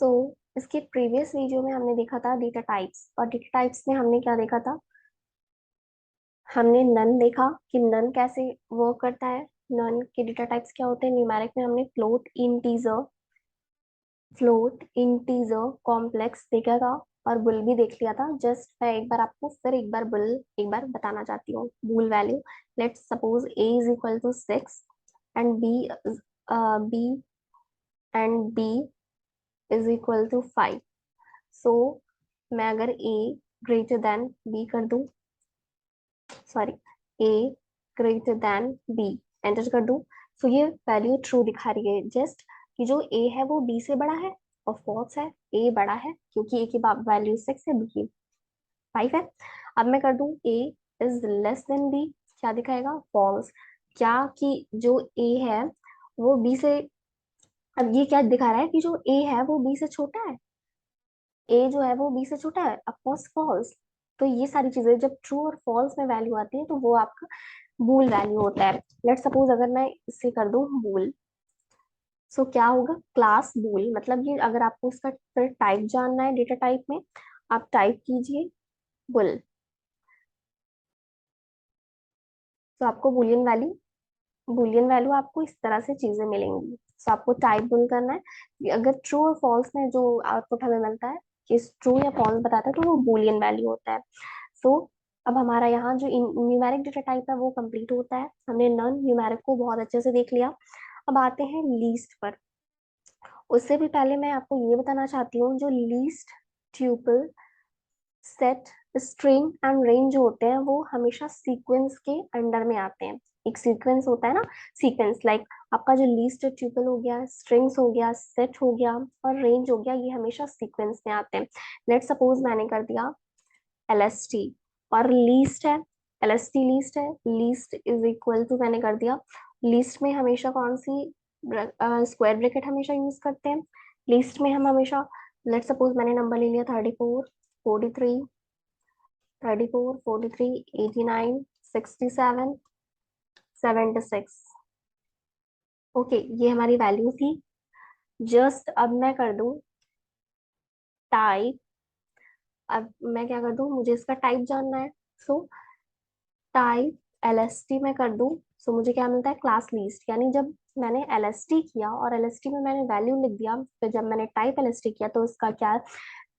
सो इसके previous video में हमने देखा था डेटा टाइप्स, और डेटा टाइप्स में हमने क्या देखा था? हमने नन देखा कि नन कैसे वर्क करता है। नन के डेटा टाइप्स क्या होते हैं? न्यूमेरिक में हमने फ्लोट इंटीजर कॉम्प्लेक्स देखा था, और बुल भी देख लिया था। जस्ट मैं एक बार आपको फिर एक बार बुल एक बार बताना चाहती हूँ। Bool value, let's suppose a is equal to 6 and b and b is equal to 5। So मैं अगर a ग्रेटर देन b कर दूं, sorry, a greater than b enter कर दूं, तो ये वैल्यू ट्रू दिखा रही है। जस्ट कि जो a है वो b से बड़ा है, और फॉल्स है, a बड़ा है क्योंकि a की वैल्यू 6 है, b की 5 है। अब मैं कर दूं a is less than b, क्या दिखाएगा? फॉल्स। क्या कि जो a है वो b से, अब ये क्या दिखा रहा है कि जो a है वो b से छोटा है, a जो है वो b से छोटा है, ऑफकोर्स फॉल्स। तो ये सारी चीजें जब ट्रू और फॉल्स में वैल्यू आती है तो वो आपका बूल वैल्यू होता है। लेट सपोज अगर मैं इसे कर दूं बूल, सो क्या होगा? क्लास बूल। मतलब ये अगर आपको इसका फिर टाइप जानना है डेटा टाइप में, आप टाइप कीजिए बुल, तो आपको बुलियन वैल्यू आपको इस तरह से चीजें मिलेंगी। सो आपको टाइप बुल करना है कि अगर ट्रू और फॉल्स में जो आउटपुट हमें मिलता है कि ट्रू या फॉल्स बताता है तो वो बुलियन वैल्यू होता है। सो अब हमारा यहाँ जो न्यूमेरिक डेटा टाइप है वो कंप्लीट होता है। हमने नॉन न्यूमेरिक को बहुत अच्छे से देख लिया। अब आते हैं लीस्ट पर। उससे भी पहले मैं आपको ये बताना चाहती हूँ, जो least, tuple, set, string and range जो होते हैं वो हमेशा सीक्वेंस के अंडर में आते हैं। एक सीक्वेंस होता है ना, सीक्वेंस लाइक आपका जो लीस्ट ट्यूपल हो गया, स्ट्रिंग्स हो गया, सेट हो गया और रेंज हो गया, ये हमेशा सीक्वेंस में आते हैं। लेट सपोज मैंने कर दिया LST और लीस्ट है, LST लीस्ट है, लीस्ट इज इक्वल टू मैंने कर दिया। लीस्ट में हमेशा कौन सी स्क्वायर ब्रैकेट हमेशा यूज करते हैं? लीस्ट में हम हमेशा, लेट सपोज मैंने नंबर ले लिया 34, 43, 34, 43, 89, 67, 76। ओके, ये हमारी वैल्यू थी। जस्ट अब मैं कर दूं टाइप। अब मैं क्या कर दूं, मुझे इसका टाइप जानना है। सो टाइप LST में कर दूं, सो मुझे क्या मिलता है? Class least. यानी जब मैंने LST किया और LST में मैंने वैल्यू लिख दिया, फिर जब मैंने टाइप LST किया तो इसका क्या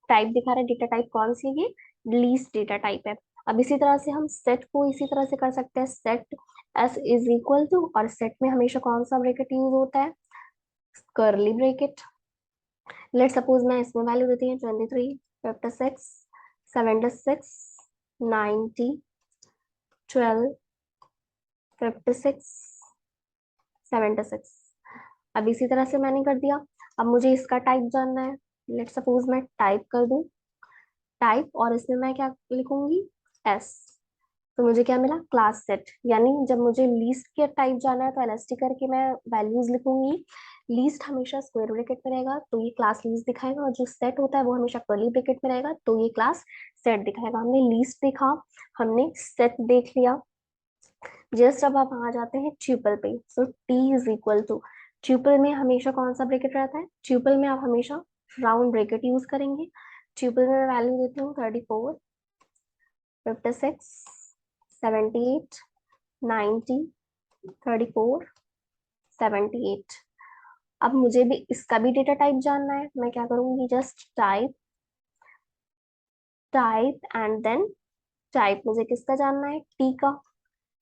टाइप दिखा रहा है? डेटा टाइप कौन सी है? ये लीस्ट डेटा टाइप है। अब इसी तरह से हम सेट को इसी तरह से कर सकते हैं। Set S is equal to, और सेट में हमेशा कौन सा ब्रैकेट यूज होता है? Curly bracket. लेट सपोज मैं इसमें वैल्यू देती हूँ 23, 56, 76, 90, 12, 56, 76। अब इसी तरह से मैंने कर दिया। अब मुझे इसका टाइप जानना है। लेट सपोज मैं टाइप कर दूं टाइप, और इसमें मैं क्या लिखूंगी? S। तो मुझे क्या मिला? Class set. यानी जब मुझे लीस्ट के टाइप जाना है तो LST करके मैं वैल्यूज लिखूंगी। लीस्ट हमेशा स्क्वायर ब्रैकेट में रहेगा तो ये क्लास लीस्ट दिखाएगा, और जो सेट होता है वो हमेशा कर्ली ब्रैकेट में रहेगा तो ये क्लास सेट दिखाएगा। हमने लीस्ट देखा, हमने सेट देख लिया। जस्ट अब आप आ जाते हैं ट्यूपल पे। So T is equal to, tuple में हमेशा कौन सा ब्रैकेट रहता है? ट्यूपल में आप हमेशा राउंड ब्रैकेट यूज करेंगे। ट्यूपल में मैं वैल्यू देती हूँ 34, 56, 78, 90, 34, 78। अब मुझे भी इसका भी डेटा टाइप जानना है। मैं क्या करूंगी? Just type, type and then type. मुझे किसका जानना है? टी का।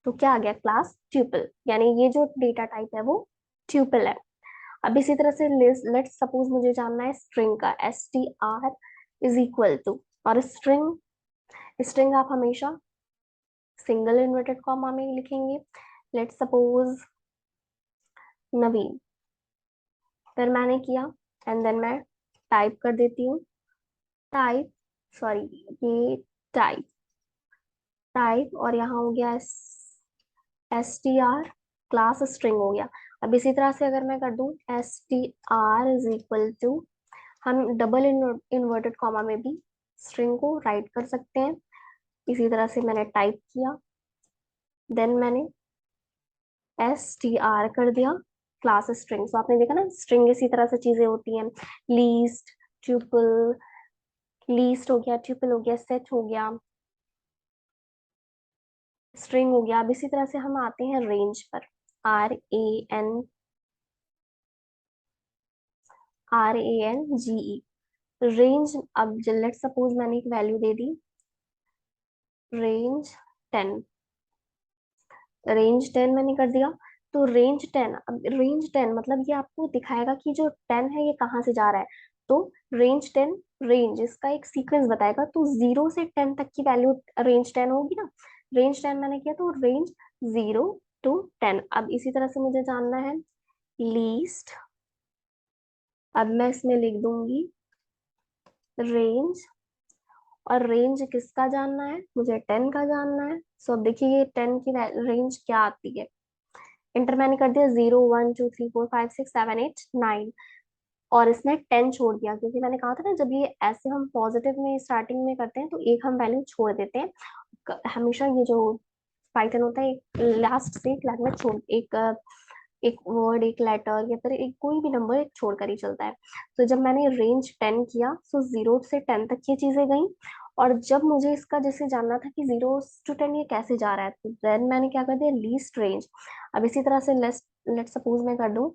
तो क्या आ गया? Class tuple. यानी ये जो डेटा टाइप है वो ट्यूपल है। अब इसी तरह से लेट सपोज मुझे जानना है स्ट्रिंग का। STR इज इक्वल टू, और स्ट्रिंग, स्ट्रिंग आप हमेशा सिंगल इन्वर्टेड कॉमा में लिखेंगे। लेट सपोज नवीन। फिर मैंने किया एंड देन मैं टाइप कर देती हूँ टाइप, सॉरी, ये टाइप, टाइप, और यहाँ हो गया STR, क्लास स्ट्रिंग हो गया। अब इसी तरह से अगर मैं कर दूं STR इज इक्वल टू, हम डबल इन्वर्टेड कॉमा में भी स्ट्रिंग को राइट कर सकते हैं। इसी तरह से मैंने टाइप किया, देन मैंने STR कर दिया, क्लास स्ट्रिंग। तो आपने देखा ना, स्ट्रिंग इसी तरह से चीजें होती हैं। लीस्ट, ट्यूपल, लीस्ट हो गया, ट्यूपल हो गया, सेट हो गया, स्ट्रिंग हो गया। अब इसी तरह से हम आते हैं रेंज पर। RANGE, range. अब लेट्स सपोज मैंने एक वैल्यू दे दी, रेंज 10, रेंज 10 मैंने कर दिया। तो रेंज 10, अब रेंज 10 मतलब ये आपको दिखाएगा कि जो 10 है ये कहाँ से जा रहा है। तो रेंज 10, रेंज इसका एक सीक्वेंस बताएगा, तो 0 से 10 तक की वैल्यू रेंज 10 होगी ना। रेंज 10 मैंने किया तो रेंज 0 to 10। अब इसी तरह से मुझे जानना है लीस्ट। अब मैं इसमें लिख दूंगी रेंज, और रेंज किसका जानना है, मुझे 10 का जानना है। सो अब देखिए ये 10 की रेंज क्या आती है। इंटर मैंने कर दिया 0 1 2 3 4 5 6 7 8 9, और इसमें 10 छोड़ दिया, क्योंकि मैंने कहा था ना जब ये ऐसे हम पॉजिटिव में स्टार्टिंग में करते हैं तो एक हम वैल्यू छोड़ देते हैं। हमेशा ये जो पाइथन होता है एक लास्ट से एक लाइन में छोड़, एक वर्ड, एक लेटर, या फिर एक कोई भी नंबर एक छोड़कर ही चलता है। तो जब मैंने रेंज 10 किया तो 0 से 10 तक ये चीजें गई। और जब मुझे इसका जैसे जानना था कि 0 to 10 ये कैसे जा रहा है, तो देन मैंने क्या कर दिया लीस्ट रेंज। अब इसी तरह से लेट सपोज मैं कर दूं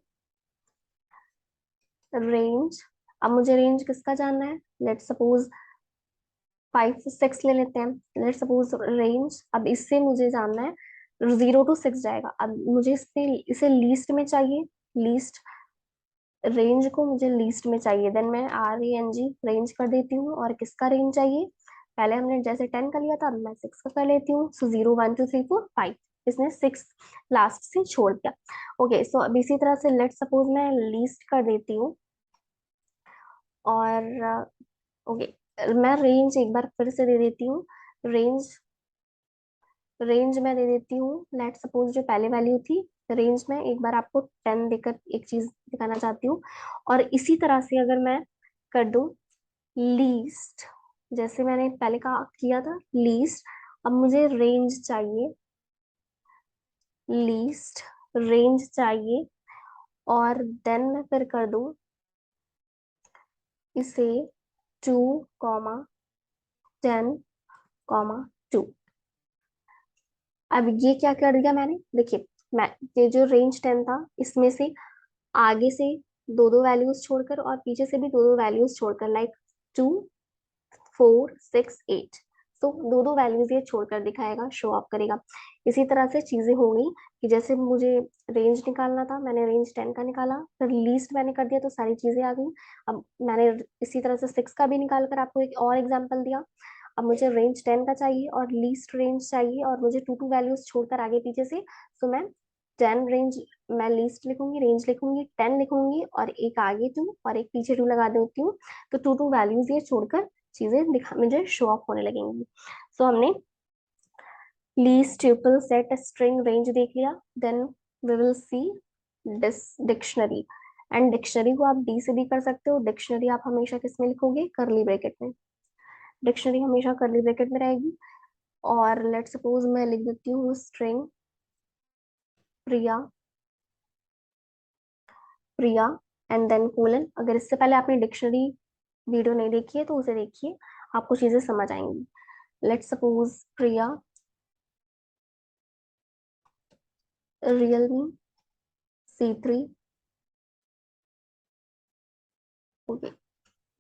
रेंज। अब मुझे रेंज किसका जानना है, लेट सपोज 5 से 6 ले लेते हैं। लेट सपोज रेंज, अब इससे मुझे जानना है 0 to 6 जाएगा। अब मुझे इसे लीस्ट में चाहिए, लीस्ट रेंज को मुझे लीस्ट में चाहिए। देन मैं RANG रेंज कर देती हूँ, और किसका रेंज चाहिए, पहले हमने जैसे 10 का लिया था, अब मैं 6 का कर लेती हूँ। सो 0 1 2 3 4 5, इसने 6 लास्ट से छोड़ दिया। ओके, सो अब इसी तरह से लेट सपोज मैं लीस्ट कर देती हूँ, और ओके मैं रेंज एक बार फिर से दे देती हूँ। रेंज रेंज मैं दे देती हूँ, लेट सपोज जो पहले वैल्यू थी, रेंज में एक बार आपको 10 देकर एक चीज दिखाना चाहती हूँ। और इसी तरह से अगर मैं कर दूं लीस्ट, जैसे मैंने पहले कहा किया था लीस्ट, अब मुझे रेंज चाहिए, लीस्ट रेंज चाहिए, और देन मैं फिर कर दूं इसे 2 10 2। अब ये क्या कर दिया मैंने, देखिए मैं ये जो रेंज 10 था इसमें से आगे से दो दो वैल्यूज छोड़कर और पीछे से भी दो दो वैल्यूज छोड़कर, लाइक 2 4 6 8, तो दो दो वैल्यूज ये छोड़कर दिखाएगा, शो ऑफ करेगा। इसी तरह से चीजें हो गई कि जैसे मुझे रेंज निकालना था, मैंने रेंज 10 का निकाला, फिर लीस्ट मैंने कर दिया तो सारी चीजें आ गई। अब मैंने इसी तरह से 6 का भी निकाल कर आपको एक और एग्जाम्पल दिया। अब मुझे रेंज 10 का चाहिए और लीस्ट रेंज चाहिए, और मुझे टू टू वैल्यूज छोड़कर आगे पीछे से, तो मैं 10 रेंज, मैं लीस्ट लिखूंगी, रेंज लिखूंगी, 10 लिखूंगी, और एक आगे 2 और एक पीछे 2 लगा देती हूँ। तो टू टू वैल्यूज ये छोड़कर चीजें दिखा मुझे शो ऑफ होने लगेंगी। सो हमने list, tuple, set, string, range देख लिया। Then we will see dictionary. And dictionary को आप डी से भी कर सकते हो। डिक्शनरी आप हमेशा किस में लिखोगे, करली ब्रैकेट में। डिक्शनरी हमेशा करली ब्रैकेट में रहेगी। और लेट सपोज मैं लिख देती हूँ string Priya, Priya, and then colon. अगर इससे पहले आपने डिक्शनरी वीडियो नहीं देखी है तो उसे देखिए, आपको चीजें समझ आएंगी। लेट सपोज प्रिया, रियलमी C3। ओके,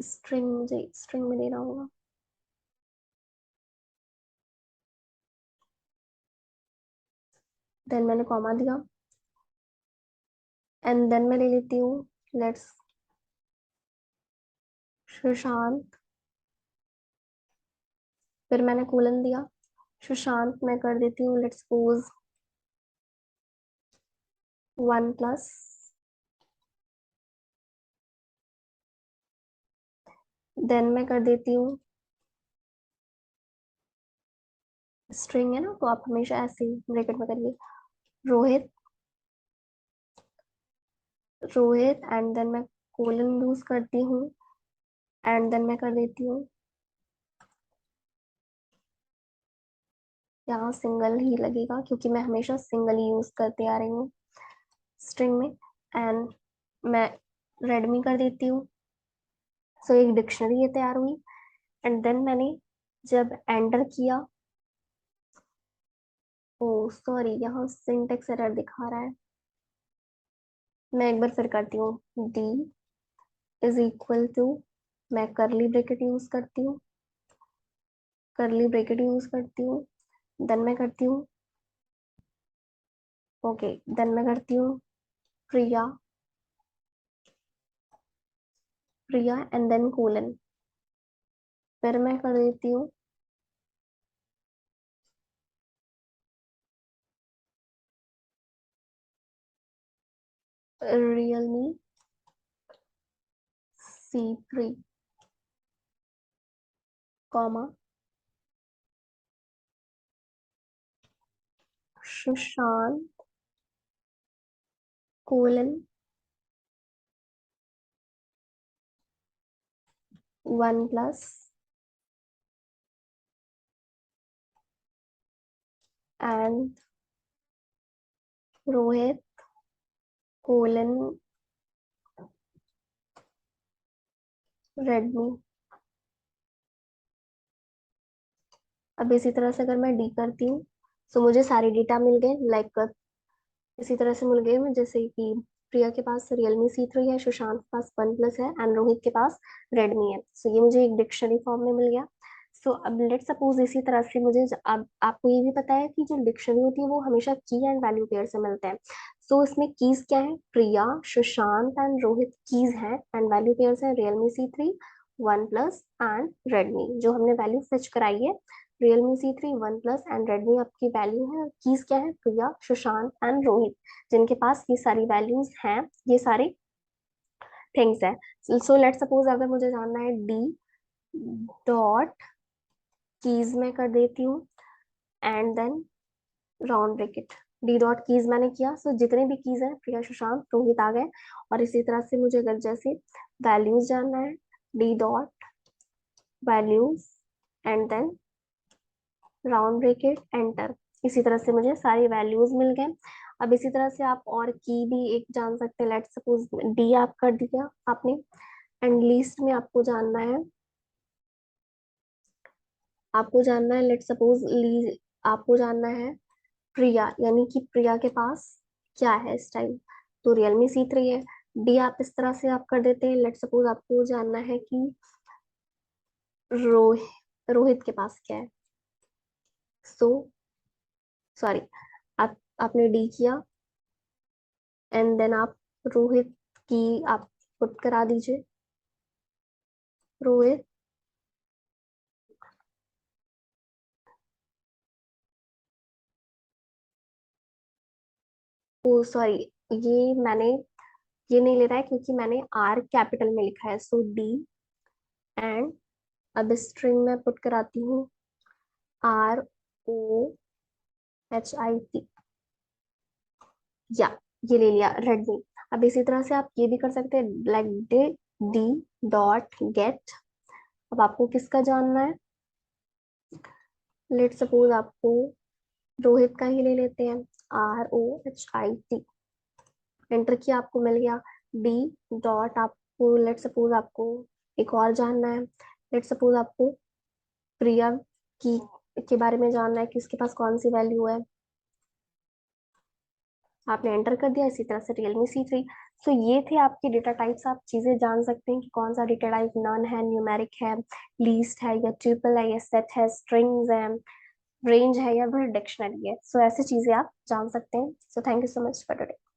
स्ट्रिंग मुझे स्ट्रिंग में देना होगा। देन मैंने कॉमा दिया, एंड देन मैं ले लेती हूँ लेट्स सुशांत, फिर मैंने कोलन दिया। सुशांत मैं कर देती हूँ लेट्स सपोज 1+। देन मैं कर देती हूँ, स्ट्रिंग है ना तो आप हमेशा ऐसे ही ब्रैकेट में करिए, रोहित, रोहित, एंड देन मैं कोलन यूज करती हूँ, एंड देन मैं कर देती हूँ यहाँ सिंगल ही लगेगा, क्योंकि मैं हमेशा सिंगल ही यूज करते आ रही हूँ स्ट्रिंग में। एंड मैं रेडमी कर देती हूँ, सो एक डिक्शनरी ये तैयार हुई। एंड देन मैंने जब एंटर किया, ओ सॉरी यहाँ सिंटेक्स एरर दिखा रहा है, मैं एक बार फिर करती हूँ। डी इज इक्वल टू, मैं करली ब्रैकेट यूज करती हूँ, करली ब्रैकेट यूज करती हूँ, देन मैं करती हूँ, ओके, देन मैं करती हूँ प्रिया, प्रिया एंड देन कोलन, फिर मैं कर देती हूँ Realme C3, comma Sushant colon 1+ and Rohit colon Redmi. अब इसी तरह से अगर मैं डी करती हूँ, तो मुझे सारे डेटा मिल गए, लाइक इसी तरह से मिल गए, जैसे कि प्रिया के पास Realme C3 है, सुशांत के पास OnePlus है एंड रोहित के पास रेडमी है। सो ये मुझे एक डिक्शनरी फॉर्म में मिल गया। सो अब लेट सपोज इसी तरह से मुझे अब आपको ये भी पता है कि जो डिक्शनरी होती है वो हमेशा की एंड वैल्यू पेयर से मिलते हैं। सो इसमें कीज क्या है, प्रिया, सुशांत एंड रोहित कीज हैं एंड वैल्यू पेयर्स है Realme C3, OnePlus and Redmi, जो हमने वैल्यू फेच कराई है। Realme C3, OnePlus and Redmi आपकी वैल्यू है, कीज क्या है, प्रिया, सुशांत एंड रोहित, जिनके पास ये सारी वैल्यूज हैं, ये सारे थिंग्स है। सो लेट सपोज अगर मुझे जानना है डी डॉट कीज में कर देती हूँ and then round bracket, D dot keys मैंने किया, सो जितने भी कीज हैं प्रिया, सुशांत, रोहित आ गए। और इसी तरह से मुझे अगर जैसे वैल्यूज जानना है, D dot values and then round bracket enter, इसी तरह से मुझे सारी वैल्यूज मिल गए। अब इसी तरह से आप और की भी एक जान सकते हैं, लेट सपोज डी आप कर दिया आपने, एंड लिस्ट में आपको जानना है, आपको जानना है लेट सपोज आपको जानना है प्रिया, यानी कि प्रिया के पास क्या है इस टाइम, तो Realme C3 है। डी आप इस तरह से आप कर देते हैं, लेट सपोज आपको जानना है कि रोहित के पास क्या है, सो सॉरी, आपने डी किया एंड देन आप रोहित की आप पुट करा दीजिए, रोहित, ओ सॉरी, ये मैंने ये नहीं ले रहा है क्योंकि मैंने आर कैपिटल में लिखा है, सो डी एंड अब स्ट्रिंग में पुट कराती हूँ ROHIT, या ये ले लिया रेडमी। अब इसी तरह से आप ये भी कर सकते हैं, लाइक डी डॉट गेट, अब आपको किसका जानना है, लेट सपोज आपको रोहित का ही ले लेते हैं, ROHIT, एंटर किया, आपको मिल गया। डी डॉट आपको लेट सपोज आपको एक और जानना है, लेट सपोज आपको प्रिया की के बारे में जानना है कि उसके पास कौन सी वैल्यू है, आपने एंटर कर दिया, इसी तरह से Realme C3। सो ये थे आपके डेटा टाइप्स, आप चीजें जान सकते हैं कि कौन सा डेटा टाइप नन है, न्यूमेरिक है, लीस्ट है या ट्रिपल है या सेट है, स्ट्रिंग्स है, रेंज है या फिर डिक्शनरी है। सो ऐसी चीजें आप जान सकते हैं। So thank you so much for today.